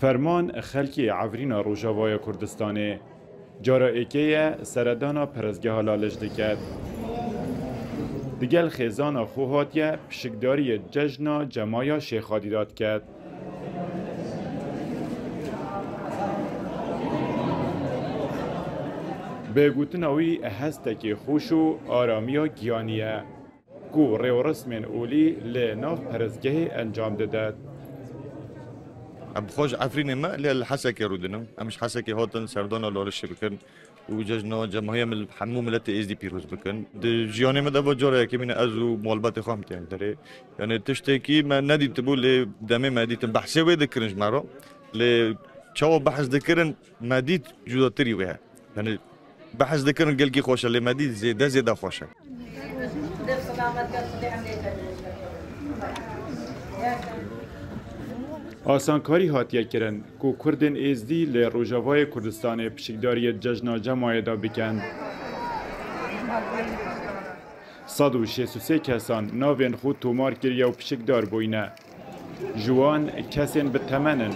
فرمان خلکی عفرینا روژاوای کردستانه جارا ایکه سردانا پرزگاه لالش دکد. دیگل خیزانا خوهاتیه پشکداری ججنا جمایا شیخادی داد کرد. به گوتناوی هستکی خوش و آرامی و گیانیه کو ریو رسمین اولی لناف پرزگاه انجام دادد. بخوش عفرين ما اللي الحسكي رودنا مش حسكي هوتن سردانا لورش بكن وججنا جماهير من الحموم التي اس دي بيروز بكن جياني ما دابا جورا كمين ازو مولبات خامت يعني دري يعني تشتكي ما نادي تقول دمي ما دي بحثي وي ذكرنج مارو ل تشاو بحث ذكرن ما دي جودتري ويها يعني بحث ذكرن قال كي خوش اللي ما دي زياده خوشه آسانکاری هاتیه کرن که کردن ازدی ل روژاوای کردستان پشکداری ججنا جمعه دا بکن. 163 کسان ناوین خود تومار کریه و پشکدار بوینه. جوان کسین به تمنن.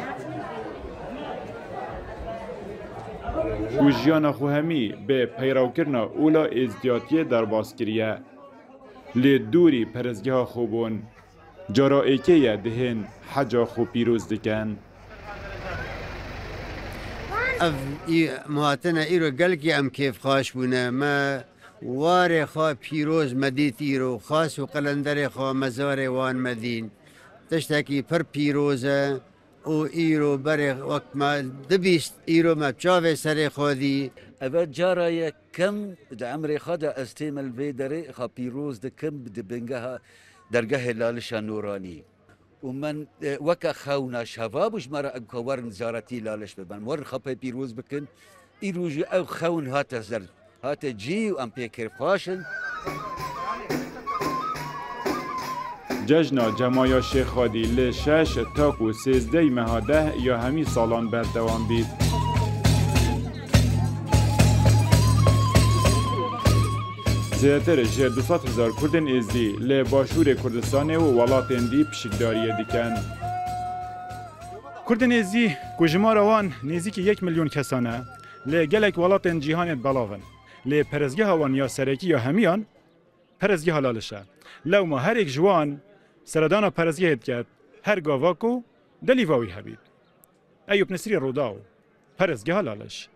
و جیان خو همی به پیراوکرنا اولا ازدیاتی در باز کریه. لی دوری پرزگاه خوبون. جارا ایکه دهن حجا خو پیروز دکن. مواطنه ایرو گلکی ام کیف خواش بونه ما وار خواه پیروز مدید ایرو خاص و قلندر خواه مزار وان مدین تشتاکی پر پیروزه او ایرو بره وقت ما دبیست ایرو ما چاوه سر خودی اول جارا کم دا عمری خدا استیمل بیدره خواه پیروز دا کم دبنگه درگاه لالش نورانی ومن وكا خونا شباب وش مرة ورن زارتي لالش ببن ورن خبي بيروز بكن يروج او خون هاتا زر هاتا جي وام بيكر فاشن ججنا جمایا شیخادی لشش تاکو 13 مهاده یا همی سالان بردوام بید. زیاتر جه 200,000 کردن ازدی لی باشور کردستان و ولاتن دی پشکداریه دیکن. کردن ازدی کجمار وان نزدیک 1 میلیون کسانه لی گلک ولاتن جهانت بلاون لی پرزگاه وان یا سرکی یا همیان پرزگاه لالشه. لو ما هر یک جوان سردانا پرزگاه کرد هر گاواکو دلیواوی هبید. ایوب نصری روداو پرزگاه لالش.